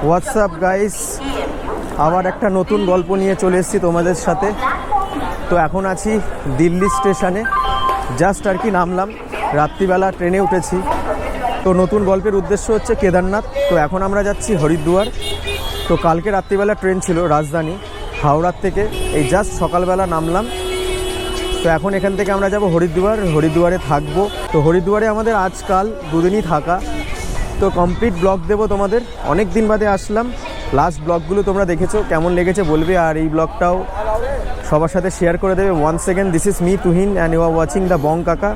WhatsApp guys, আবার একটা নতুন গল্প নিয়ে চলে এসেছি তোমাদের সাথে। তো এখন আছি দিল্লি স্টেশনে, জাস্ট আর কি নামলাম, রাত্রিবেলা ট্রেনে উঠেছি। তো নতুন গল্পের উদ্দেশ্য হচ্ছে কেদারনাথ। তো এখন আমরা যাচ্ছি হরিদ্বার। তো কালকে রাত্রিবেলা ট্রেন ছিল রাজধানী হাওড়ার থেকে, এই জাস্ট সকালবেলা নামলাম। তো এখন এখান থেকে আমরা যাব হরিদ্বার, হরিদ্বারে থাকবো। তো হরিদ্বারে আমাদের আজকাল দুদিনই থাকা। তো কমপ্লিট ব্লগ দেবো তোমাদের, অনেক দিন বাদে আসলাম। লাস্ট ব্লগগুলো তোমরা দেখেছো, কেমন লেগেছে বলবে, আর এই ব্লগটাও সবার সাথে শেয়ার করে দেবে। Once second, this is me Tuhin and you are watching the Bong Kaka.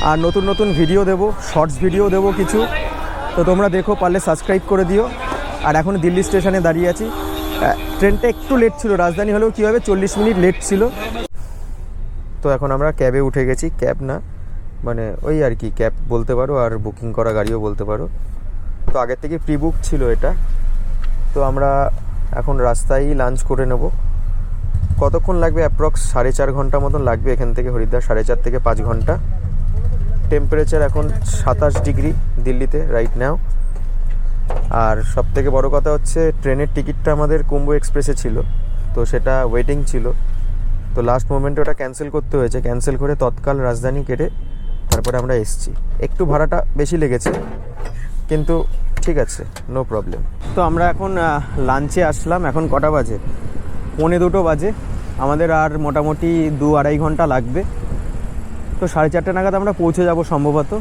আর নতুন নতুন ভিডিও দেবো, শর্টস ভিডিও দেবো কিছু, তো তোমরা দেখো, পারলে সাবস্ক্রাইব করে দিও। আর এখন দিল্লি স্টেশনে দাঁড়িয়ে আছি। ট্রেনটা একটু লেট ছিল, রাজধানী হলেও কী হবে 40 মিনিট লেট ছিল। তো এখন আমরা ক্যাবে উঠে গেছি, ক্যাব না মানে ওই আর কি ক্যাব বলতে পারো, আর বুকিং করা গাড়িও বলতে পারো। তো আগের থেকে প্রি বুক ছিল এটা। তো আমরা এখন রাস্তায় লাঞ্চ করে নেব। কতক্ষণ লাগবে? অ্যাপ্রক্স 4.5 ঘন্টা মতন লাগবে এখান থেকে হরিদ্বার, 4.5 থেকে 5 ঘন্টা। টেম্পারেচার এখন 27 ডিগ্রি দিল্লিতে রাইট নাও। আর সব থেকে বড়ো কথা হচ্ছে ট্রেনের টিকিটটা আমাদের কুম্ভ এক্সপ্রেসে ছিল, তো সেটা ওয়েটিং ছিল। তো লাস্ট মোমেন্টে ওটা ক্যান্সেল করতে হয়েছে, ক্যান্সেল করে তৎকাল রাজধানী কেটে তারপরে আমরা এসেছি। একটু ভাড়াটা বেশি লেগেছে, কিন্তু ঠিক আছে, নো প্রবলেম। তো আমরা এখন লাঞ্চে আসলাম। এখন কটা বাজে? 1:45 বাজে। আমাদের আর মোটামুটি 2-2.5 ঘন্টা লাগবে। তো 4:30 নাগাদ আমরা পৌঁছে যাব সম্ভবত।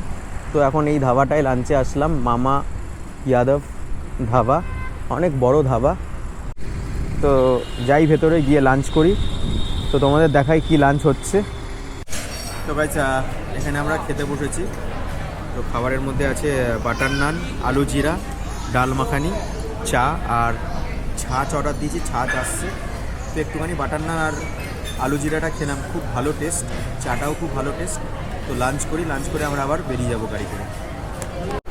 তো এখন এই ধাবাটায় লাঞ্চে আসলাম, মামা যাদব ধাবা, অনেক বড় ধাবা। তো যাই ভেতরে গিয়ে লাঞ্চ করি, তো তোমাদের দেখাই কি লাঞ্চ হচ্ছে। তো গাইস, এখানে আমরা খেতে বসেছি। তো খাবারের মধ্যে আছে বাটার নান, আলু জিরা, ডাল মাখানি, চা, আর ছাঁচ অর্ডার দিয়েছি, ছাঁচ আসছে। তো একটুখানি বাটার নান আর আলু জিরাটা খেলাম, খুব ভালো টেস্ট, চাটাও খুব ভালো টেস্ট। তো লাঞ্চ করি, লাঞ্চ করে আমরা আবার বেরিয়ে যাবো গাড়ি করে।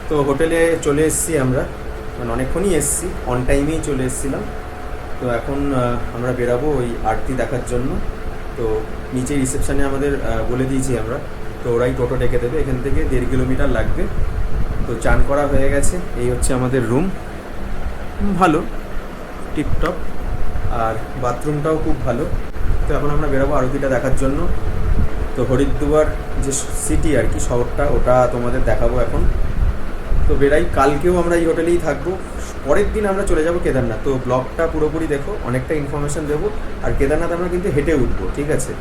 তো হোটেলে চলে এসেছি আমরা, মানে অনেকক্ষণই এসেছি, অন টাইমেই চলে এসেছিলাম। তো এখন আমরা বেরাবো ওই আরতি দেখার জন্য। তো নিচে রিসেপশানে আমাদের বলে দিয়েছি আমরা, তো ওরাই টোটো ডেকে দেবে। এখান থেকে 1.5 কিলোমিটার লাগবে। তো চান করা হয়ে গেছে, এই হচ্ছে আমাদের রুম, ভালো টিপটপ, আর বাথরুমটাও খুব ভালো। তো এখন আমরা বেরোবো আরতিটা দেখার জন্য। তো হরিদ্বার যে সিটি আর কি, শহরটা, ওটা তোমাদের দেখাবো এখন। তো বেরাই, কালকেও আমরা এই হোটেলেই থাকবো, পরের দিন আমরা চলে যাব কেদারনাথ। তো ব্লগটা পুরোপুরি দেখো, অনেকটা ইনফরমেশান দেবো। আর কেদারনাথ আমরা কিন্তু হেঁটে উঠবো, ঠিক আছে?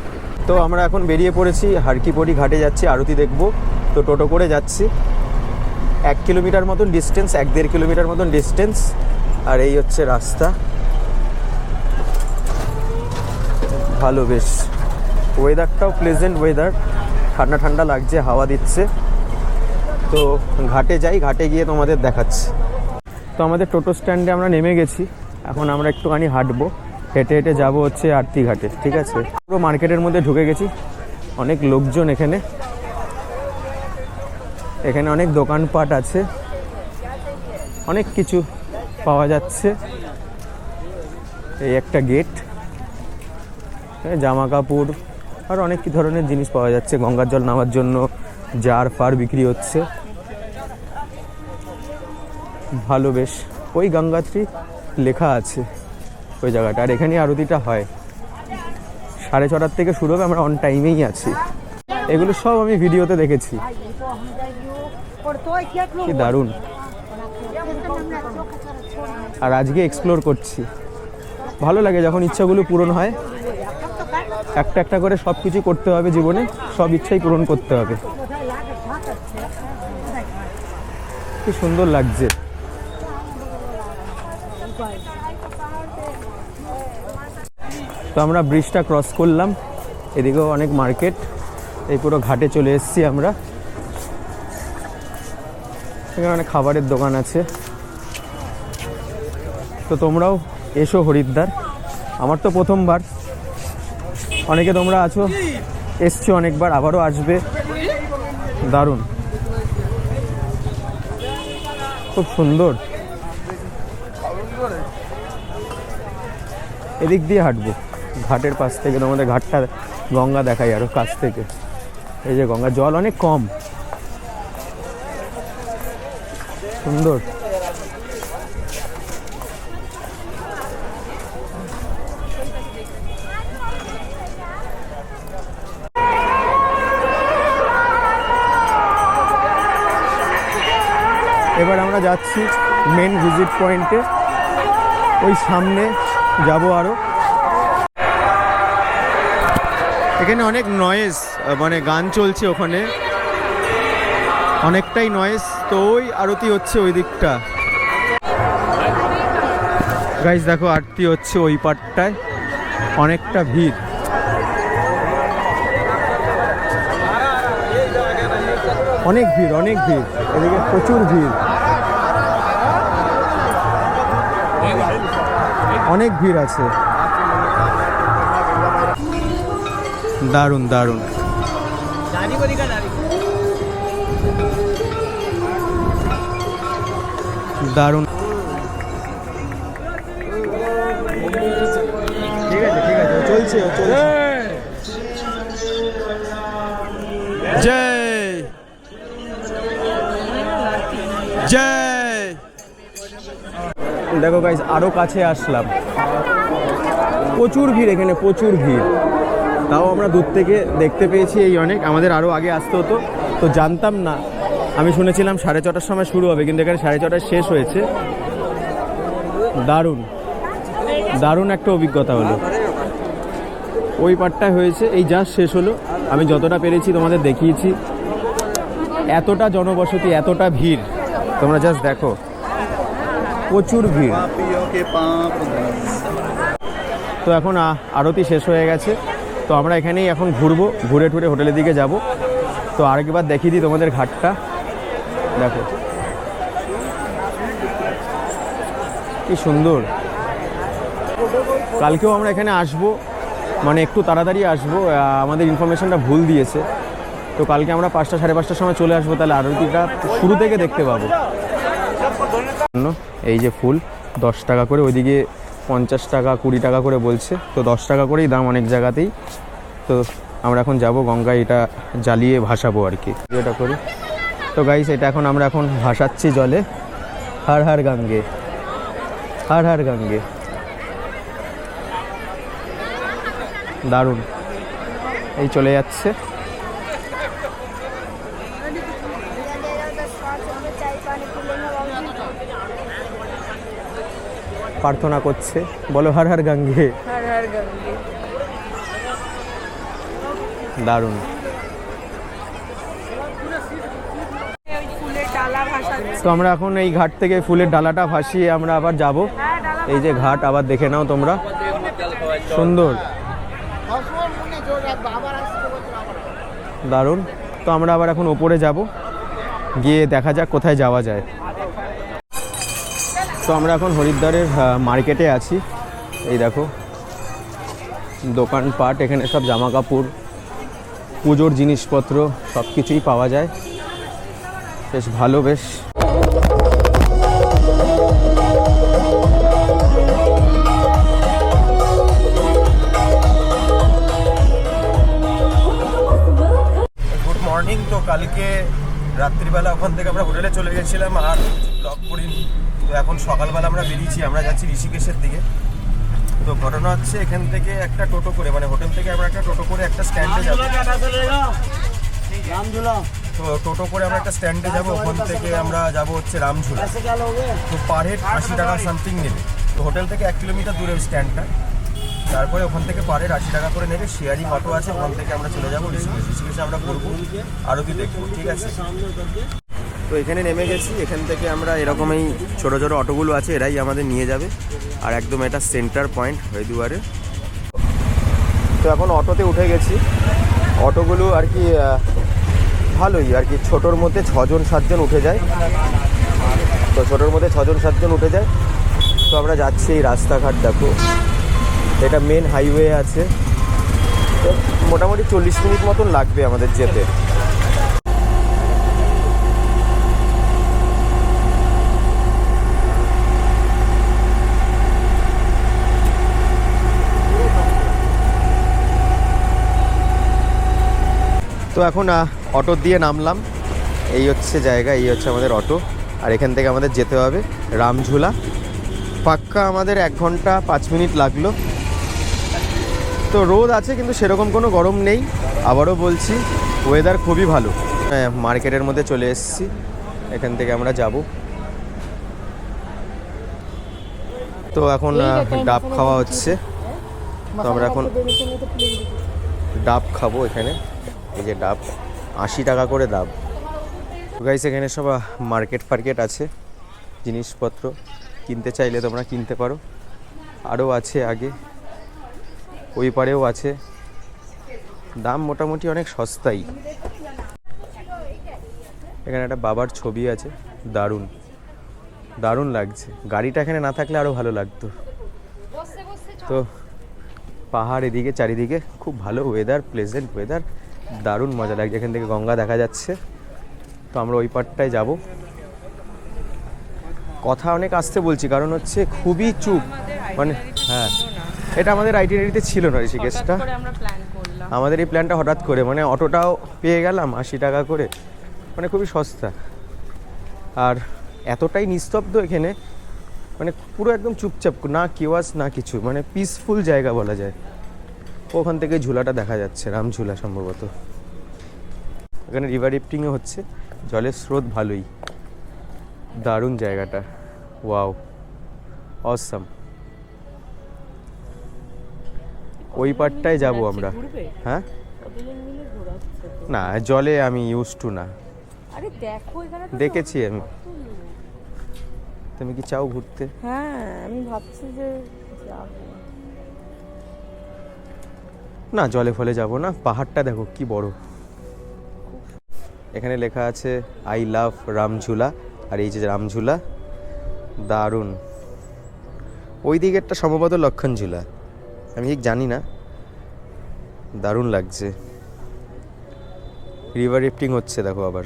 তো আমরা এখন বেরিয়ে পড়েছি, হারকিপড়ি ঘাটে যাচ্ছি, আরতি দেখবো। তো টোটো করে যাচ্ছি, 1 কিলোমিটার মতন ডিস্টেন্স, 1-1.5 কিলোমিটার মতন ডিস্টেন্স। আর এই হচ্ছে রাস্তা, ভালো বেশ, ওয়েদারটাও প্লেজেন্ট ওয়েদার, ঠান্ডা ঠান্ডা লাগছে, হাওয়া দিচ্ছে। তো ঘাটে যাই, ঘাটে গিয়ে তোমাদের দেখাচ্ছি। তো আমাদের টোটো স্ট্যান্ডে আমরা নেমে গেছি, এখন আমরা একটুখানি হাঁটবো, হেঁটে হেঁটে যাবো হচ্ছে আরতি ঘাটে, ঠিক আছে? পুরো মার্কেটের মধ্যে ঢুকে গেছি, অনেক লোকজন এখানে, এখানে অনেক দোকানপাট আছে, অনেক কিছু পাওয়া যাচ্ছে। এই একটা গেট, জামা কাপড় আর অনেক ধরনের জিনিস পাওয়া যাচ্ছে। গঙ্গার জল নামার জন্য জার ফার বিক্রি হচ্ছে, ভালো বেশ। ওই গঙ্গাত্রী লেখা আছে ওই জায়গাটা। আর এখানে আরতিটা হয় 6:30 থেকে শুরু হবে, আমরা অন টাইমেই আছি। এগুলো সব আমি ভিডিওতে দেখেছি, কি দারুণ। আর আজকে এক্সপ্লোর করছি, ভালো লাগে যখন ইচ্ছাগুলো পূরণ হয়। একটা একটা করে সব কিছু করতে হবে জীবনে, সব ইচ্ছাই পূরণ করতে হবে। কি সুন্দর লাগছে। তো আমরা ব্রিজটা ক্রস করলাম, এদিকেও অনেক মার্কেট, এই পুরো ঘাটে চলে এসেছি আমরা। এখানে অনেক খাবারের দোকান আছে। তো তোমরাও এসো হরিদ্বার, আমার তো প্রথমবার, অনেকে তোমরা আছো এসছো অনেকবার, আবারও আসবে, দারুণ, খুব সুন্দর। এদিক দিয়ে হাঁটবো, ঘাটের পাশ থেকে তোমাদের ঘাটটা, গঙ্গা দেখাই আরো কাছ থেকে। এই যে গঙ্গা, জল অনেক কম, সুন্দর। এবার আমরা যাচ্ছি মেন ভিজিট পয়েন্টে, ওই সামনে যাব আরও। এখানে অনেক নয়েজ, মানে গান চলছে ওখানে, অনেকটাই নয়েজ। তো ওই আরতি হচ্ছে ওই দিকটা। গাইস দেখো আরতি হচ্ছে ওই পাটটায়, অনেকটা ভিড়। অনেক ভিড়, অনেক ভিড়, এদিকে প্রচুর ভিড়, অনেক ভিড় আছে। দারুণ দারুণ। দারুণ। ঠিক আছে ঠিক আছে, চলছে চলছে। জয় জয়। দেখো গাইস আরো কাছে আসলাম, প্রচুর ভিড় এখানে, প্রচুর ভিড়। তাও আমরা দূর থেকে দেখতে পেয়েছি এই অনেক। আমাদের আরও আগে আসতে হতো, তো জানতাম না। আমি শুনেছিলাম 6:30টার সময় শুরু হবে, কিন্তু এখানে 6:30টায় শেষ হয়েছে। দারুণ দারুণ একটা অভিজ্ঞতা হলো। ওই পার্টটা হয়েছে, এই জাস্ট শেষ হলো। আমি যতটা পেরেছি তোমাদের দেখিয়েছি। এতটা জনবসতি, এতটা ভিড়, তোমরা জাস্ট দেখো, প্রচুর ভিড়। তো এখন আরতি শেষ হয়ে গেছে, তো আমরা এখানেই এখন ঘুরবো, ঘুরে টুরে হোটেলের দিকে যাব। তো আরেকবার দেখিয়ে দিই তোমাদের ঘাটটা, দেখো কি সুন্দর। কালকেও আমরা এখানে আসবো, মানে একটু তাড়াতাড়ি আসবো, আমাদের ইনফরমেশনটা ভুল দিয়েছে। তো কালকে আমরা 5টা 5:30টার সময় চলে আসবো, তাহলে আরতিটা শুরু থেকে দেখতে পাবো। এই যে ফুল 10 টাকা করে, ওইদিকে 50 টাকা 20 টাকা করে বলছে, তো 10 টাকা করেই দাম অনেক জায়গাতেই। তো আমরা এখন যাব গঙ্গায়, এটা জ্বালিয়ে ভাসাবো আর কি, এটা করি। তো গাইস এটা এখন আমরা ভাসাচ্ছি জলে। হর হর গঙ্গে, হর হর গঙ্গে। দারুণ, এই চলে যাচ্ছে। প্রার্থনা করছে, বলো হর হর গঙ্গে, হর হর গঙ্গে। দারুণ। তো আমরা এখন এই ঘাট থেকে ফুলের ডালাটা ভাসিয়ে আমরা আবার যাব। এই যে ঘাট, আবার দেখে নাও তোমরা, সুন্দর দারুণ। তো আমরা আবার এখন ওপরে যাব, গিয়ে দেখা যাক কোথায় যাওয়া যায়। তো আমরা এখন হরিদ্বারের মার্কেটে আছি। এই দেখো দোকানপাট, এখানে সব জামা কাপড়, পুজোর জিনিসপত্র সব কিছুই পাওয়া যায়, বেশ ভালো। বেশ গুড মর্নিং। তো কালকে রাত্রিবেলা ওখান থেকে আমরা হোটেলে চলে গেছিলাম, আর ব্লগ করিনি। তো এখন সকালবেলা আমরা বেরিয়েছি, আমরা যাচ্ছি ঋষিকেশের দিকে। তো ঘটনা হচ্ছে, এখান থেকে একটা টোটো করে, মানে হোটেল থেকে আমরা একটা টোটো করে একটা স্ট্যান্ডে যাবো। তো টোটো করে আমরা একটা স্ট্যান্ডে যাবো, ওখান থেকে আমরা যাবো হচ্ছে রামঝুলা। তো পার হেড 80 টাকা সামথিং নেবে। তো হোটেল থেকে 1 কিলোমিটার দূরে ওই স্ট্যান্ডটা। তারপরে ওখান থেকে পার হেড 80 টাকা করে নেবে। শেয়ারিং অটো আছে, ওখান থেকে আমরা চলে যাবো ঋষিকেশ। ঋষিকেশে আমরা করবো আরতি দেখবো, ঠিক আছে। তো এখানে নেমে গেছি, এখান থেকে আমরা এরকমই ছোটো ছোটো অটোগুলো আছে, এরাই আমাদের নিয়ে যাবে। আর একদম এটা সেন্টার পয়েন্ট হরিদ্বারে। তো এখন অটোতে উঠে গেছি। অটোগুলো আর কি ভালোই আর কি, ছোটোর মধ্যে 6জন 7জন উঠে যায়। তো ছোটোর মধ্যে 6জন 7জন উঠে যায়। তো আমরা যাচ্ছি, এই রাস্তাঘাট দেখো, এটা মেন হাইওয়ে আছে। তো মোটামুটি 40 মিনিট মতন লাগবে আমাদের যেতে। তো এখন অটো দিয়ে নামলাম, এই হচ্ছে জায়গা, এই হচ্ছে আমাদের অটো। আর এখান থেকে আমাদের যেতে হবে রামঝুলা। পাক্কা আমাদের 1 ঘন্টা 5 মিনিট লাগলো। তো রোদ আছে, কিন্তু সেরকম কোনো গরম নেই। আবারও বলছি, ওয়েদার খুবই ভালো। মার্কেটের মধ্যে চলে এসেছি, এখান থেকে আমরা যাব। তো এখন ডাব খাওয়া হচ্ছে। তো আমরা এখন ডাব খাবো এখানে। এই যে ডাব, 80 টাকা করে ডাব। গাইস এখানে সব মার্কেট আছে, জিনিসপত্র কিনতে চাইলে তোমরা কিনতে পারো। আরও আছে আগে, ওই পারেও আছে। দাম মোটামুটি অনেক সস্তাই। এখানে একটা বাবার ছবি আছে, দারুণ দারুণ লাগছে। গাড়িটা এখানে না থাকলে আরও ভালো লাগতো। তো পাহাড় এদিকে চারিদিকে, খুব ভালো ওয়েদার, প্লেজেন্ট ওয়েদার, দারুণ মজা লাগছে। এখান থেকে গঙ্গা দেখা যাচ্ছে। তো আমরা ওই পারটায় যাব। কথা অনেক আসতে বলছি, কারণ হচ্ছে খুবই চুপ, মানে হ্যাঁ, এটা আমাদের আইটিনারিতে ছিল না ঋষিকেশটা। আমাদের এই প্ল্যানটা হঠাৎ করে, মানে অটোটাও পেয়ে গেলাম 80 টাকা করে, মানে খুবই সস্তা। আর এতটাই নিস্তব্ধ এখানে, মানে পুরো একদম চুপচাপ, না কেওয়াস না কিছু, মানে পিসফুল জায়গা বলা যায়। ওখান থেকে ঝুলাটা দেখা যাচ্ছে, রামঝুলা সম্ভবত। এখানে রিভার রিফটিংও হচ্ছে, জলের স্রোত ভালোই, দারুণ জায়গাটা। Wow, awesome. ওই পারটায় যাব আমরা। হ্যাঁ না, জলে আমি ইউজ টু না। দেখেছি আমি। তুমি কি চাও ঘুরতে? হ্যাঁ, আমি ভাবছি যে না, জলে ফলে যাব না। পাহাড়টা দেখো কি বড়। এখানে লেখা আছে আই লাভ রামঝুলা। আর এই যে রামঝুলা, দারুণ। ওই দিকেরটা সম্ভবত লক্ষণ ঝুলা, আমি ঠিক জানি না। দারুণ লাগছে। রিভার রিফটিং হচ্ছে দেখো আবার।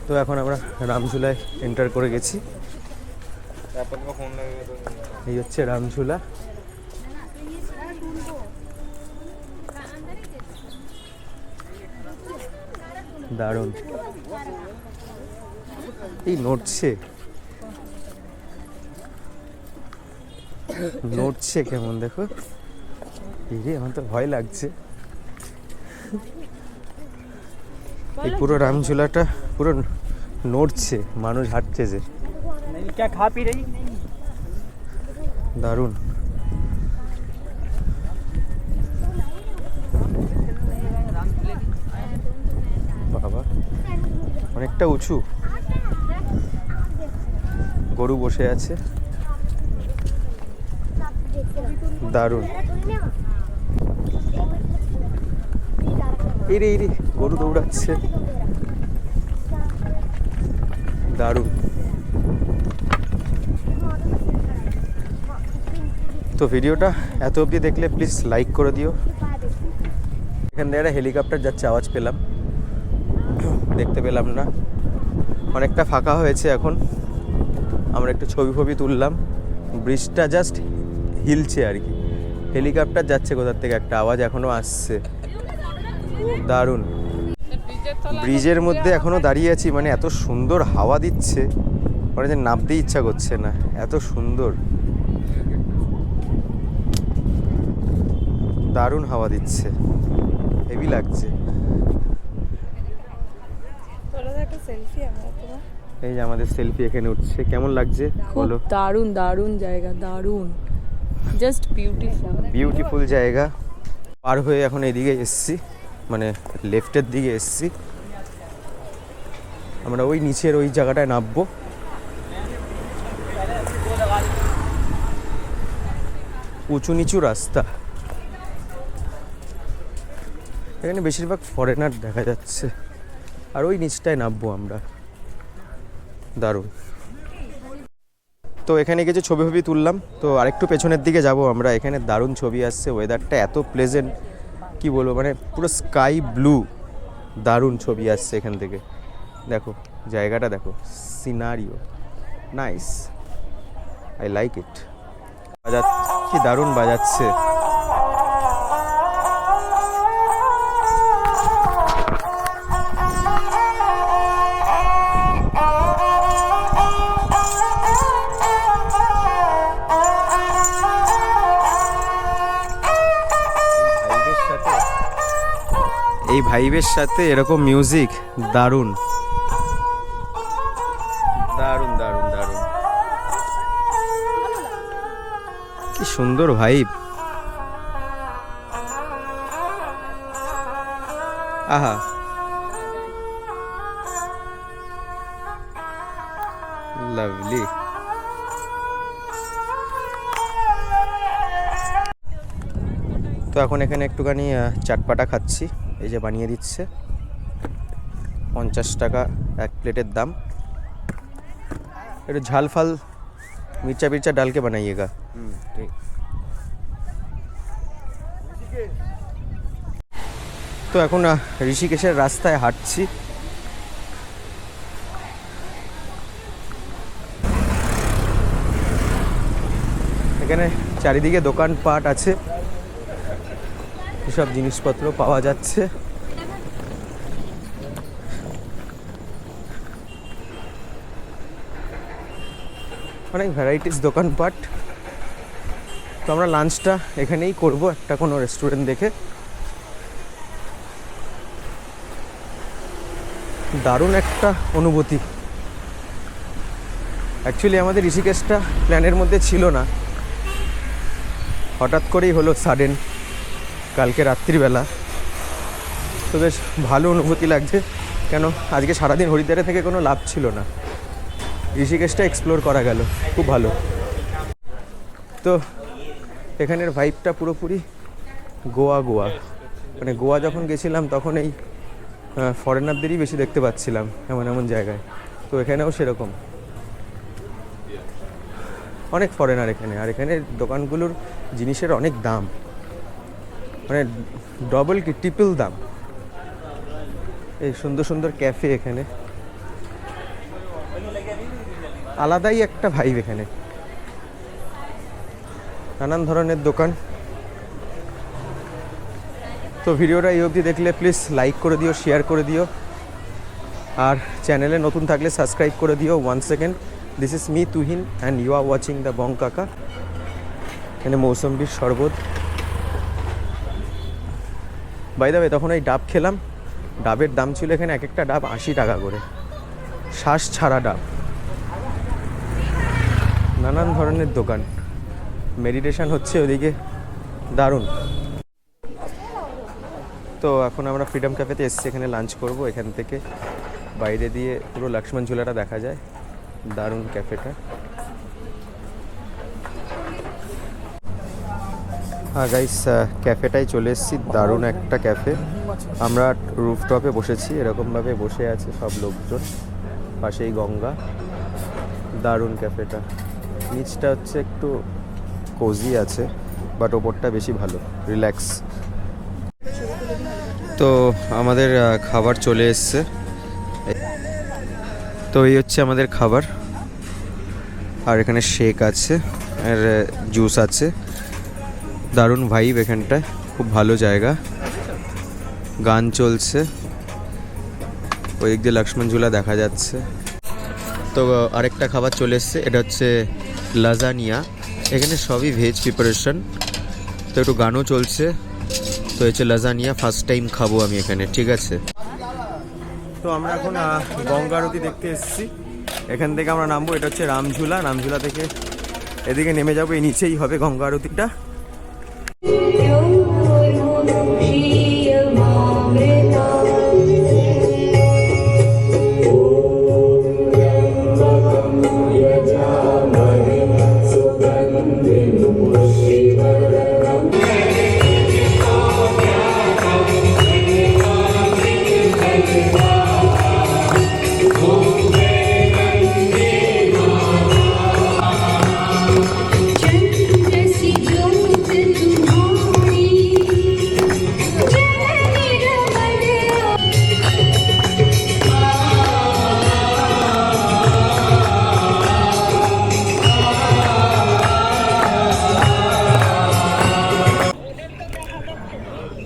তো এখন আমরা রামঝুলায় এন্টার করে গেছি। এই হচ্ছে রামঝুলা। দারুণ। এই নড়ছে নড়ছে কেমন দেখো। এই আমার তো ভয় লাগছে। এই পুরো রামঝুলাটা পুরো নড়ছে, মানুষ হাঁটছে যে। দারুণ। বাবা, অনেকটা উঁচু। গরু বসে আছে, দারুণ। এই রে গরু দৌড়াচ্ছে, দারুণ। তো ভিডিওটা এত অবধি দেখলে প্লিজ লাইক করে দিও। এখান থেকে একটা হেলিকপ্টার যাচ্ছে, আওয়াজ পেলাম, দেখতে পেলাম না। অনেকটা ফাঁকা হয়েছে এখন। আমরা একটু ছবি তুললাম। ব্রিজটা জাস্ট হিলছে আর কি। হেলিকপ্টার যাচ্ছে কোথার থেকে, একটা আওয়াজ এখনো আসছে, দারুণ। ব্রিজের মধ্যে এখনো দাঁড়িয়ে আছি, মানে এত সুন্দর হাওয়া দিচ্ছে, মানে যে নামতেই ইচ্ছা করছে না, এত সুন্দর, দারুণ হাওয়া দিচ্ছে, হেভি লাগছে। এই যে আমাদের সেলফি এখানে উঠছে, কেমন লাগছে বলো? দারুণ দারুণ জায়গা, দারুণ, জাস্ট বিউটিফুল জায়গা। পার হয়ে এখন এদিকে এসছি, মানে লেফটের দিকে এসছি। আমরা ওই নিচের ওই জায়গাটায় নামবো। উঁচু নিচু রাস্তা। এখানে বেশিরভাগ ফরেনার দেখা যাচ্ছে। আর ওই নিচটায় নামবো আমরা, দারুণ। তো এখানে কিছু ছবি তুললাম। তো আরেকটু পেছনের দিকে যাব আমরা। এখানে দারুণ ছবি আসছে, ওয়েদারটা এত প্লেজেন্ট, কি বলবো, মানে পুরো স্কাই ব্লু, দারুণ ছবি আসছে এখান থেকে। দেখো জায়গাটা, দেখো scenario, nice, I like it. কি দারুণ বাজাচ্ছে। এই ভাইবের সাথে এরকম মিউজিক, দারুণ দারুণ দারুণ দারুণ। কি সুন্দর ভাইব। আহা, লাভলি। তো এখন এখানে একটুখানি চাটপাটা খাচ্ছি, এই যে বানিয়ে দিচ্ছে, 50 টাকা এক প্লেটের দাম। একটু ঝাল ফাল মির্চা মির্চা ডালকে বানাইয়েগা। ঠিক। তো এখন ঋষিকেশের রাস্তায় হাঁটছি। এখানে চারিদিকে দোকানপাট আছে, এসব জিনিসপত্র পাওয়া যাচ্ছে। অনেক ভ্যারাইটিস দোকানপাট। তো আমরা লাঞ্চটা এখানেই করব, একটা কোনো রেস্টুরেন্ট দেখে। দারুণ একটা অনুভূতি। অ্যাকচুয়ালি আমাদের ঋষিকেশটা প্ল্যানের মধ্যে ছিল না, হঠাৎ করেই হলো সাডেন কালকে রাত্রিবেলা। তো বেশ ভালো অনুভূতি লাগছে, কেন আজকে সারাদিন হরিদ্বারে থেকে কোনো লাভ ছিল না, ঋষিকেশটা এক্সপ্লোর করা গেল, খুব ভালো। তো এখানের ভাইবটা পুরোপুরি গোয়া গোয়া, মানে গোয়া যখন গেছিলাম তখন এই ফরেনারদেরই বেশি দেখতে পাচ্ছিলাম এমন এমন জায়গায়। তো এখানেও সেরকম অনেক ফরেনার এখানে। আর এখানে দোকানগুলোর জিনিসের অনেক দাম, মানে ডবল কি ট্রিপল দাম। এই সুন্দর সুন্দর ক্যাফে এখানে, আলাদাই একটা ভাইব এখানে, নানান ধরনের দোকান। তো ভিডিওটা এই অবধি দেখলে প্লিজ লাইক করে দিও, শেয়ার করে দিও, আর চ্যানেলে নতুন থাকলে সাবস্ক্রাইব করে দিও। 1 second, this is me Tuhin and you are watching the Bong Kaka. এখানে মৌসম্বির শরবত। বাই দ্য ওয়ে, তখন এই ডাব খেলাম, ডাবের দাম ছিল এখানে এক একটা ডাব 80 টাকা করে, শ্বাস ছাড়া ডাব। নানান ধরনের দোকান, মেডিটেশন হচ্ছে ওদিকে, দারুণ। তো এখন আমরা ফ্রিডম ক্যাফেতে এসেছি, এখানে লাঞ্চ করব। এখান থেকে বাইরে দিয়ে পুরো লক্ষ্মণ ঝুলাটা দেখা যায়, দারুণ ক্যাফেটা। হ্যাঁ গাইস, ক্যাফেটায় চলে এসেছি, দারুণ একটা ক্যাফে। আমরা রুফটপে বসেছি, এরকমভাবে বসে আছে সব লোকজন, পাশেই গঙ্গা, দারুণ ক্যাফেটা। নিচটা হচ্ছে একটু কোজি আছে, বাট ওপরটা বেশি ভালো, রিল্যাক্স। তো আমাদের খাবার চলে এসছে। তো এই হচ্ছে আমাদের খাবার, আর এখানে শেক আছে আর জুস আছে। দারুণ ভাইব এখানটায়, খুব ভালো জায়গা, গান চলছে, ওই দিক দিয়ে লক্ষ্মণ ঝুলা দেখা যাচ্ছে। তো আরেকটা খাবার চলে এসছে, এটা হচ্ছে লাজানিয়া। এখানে সবই ভেজ প্রিপারেশন, তো একটু গানও চলছে। তো হচ্ছে লাজানিয়া, ফার্স্ট টাইম খাবো আমি এখানে, ঠিক আছে। তো আমরা এখন গঙ্গা আরতি দেখতে এসেছি, এখান থেকে আমরা নামবো। এটা হচ্ছে রামঝুলা, রামঝুলা থেকে এদিকে নেমে যাবো, এই নিচেই হবে গঙ্গা আরতিটা।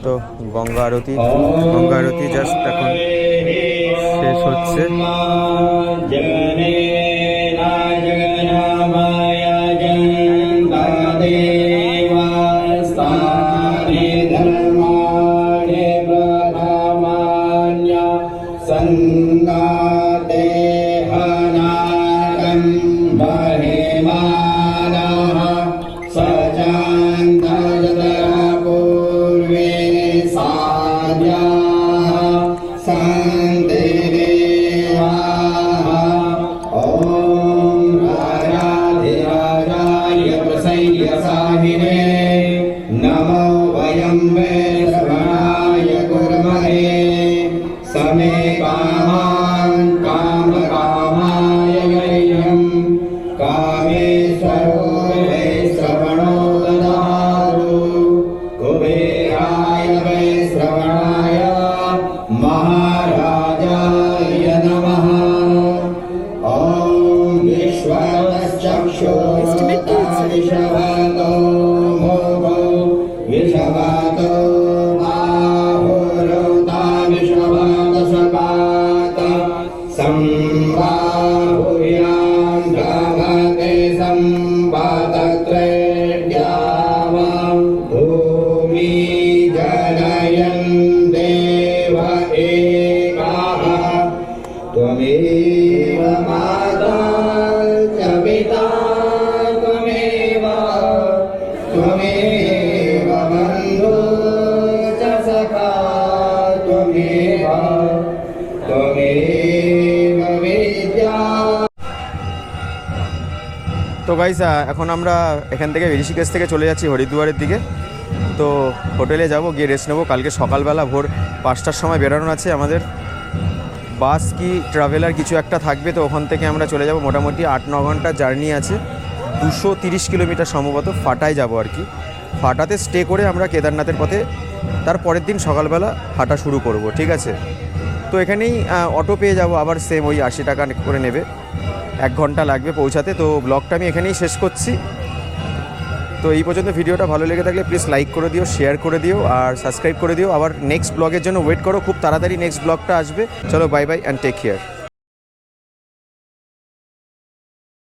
তো গঙ্গা আরতি জাস্ট এখন শেষ হচ্ছে। सजा Estimate কি হচ্ছে? त्वमेव माता च पिता त्वमेव त्वमेव बन्धु च सखा त्वमेव त्वमेव विद्या। তো গাইস এখন আমরা এখান থেকে ঋষিকেশ থেকে চলে যাচ্ছি হরিদ্বারের দিকে। তো হোটেলে যাব, গিয়ে রেস্ট নেবো। কালকে সকালবেলা ভোর 5টার সময় বেরোনো আছে আমাদের। বাস কি ট্রাভেলার কিছু একটা থাকবে, তো ওখান থেকে আমরা চলে যাব। মোটামুটি 8-9 ঘন্টার জার্নি আছে, 230 কিলোমিটার সম্ভবত। ফাটায় যাব আর কি। ফাটাতে স্টে করে আমরা কেদারনাথের পথে তার পরের দিন সকালবেলা হাঁটা শুরু করব, ঠিক আছে? তো এখানেই অটো পেয়ে যাব, আবার সেম ওই 80 টাকা করে নেবে, 1 ঘন্টা লাগবে পৌঁছাতে। তো ব্লগটা আমি এখানেই শেষ করছি। তো এই পর্যন্ত ভিডিওটা ভালো লেগে থাকলে প্লিজ লাইক করে দিও, শেয়ার করে দিও আর সাবস্ক্রাইব করে দিও। আবার নেক্সট ব্লগের জন্য ওয়েট করো, খুব তাড়াতাড়ি নেক্সট ব্লগটা আসবে। চলো bye bye and take care.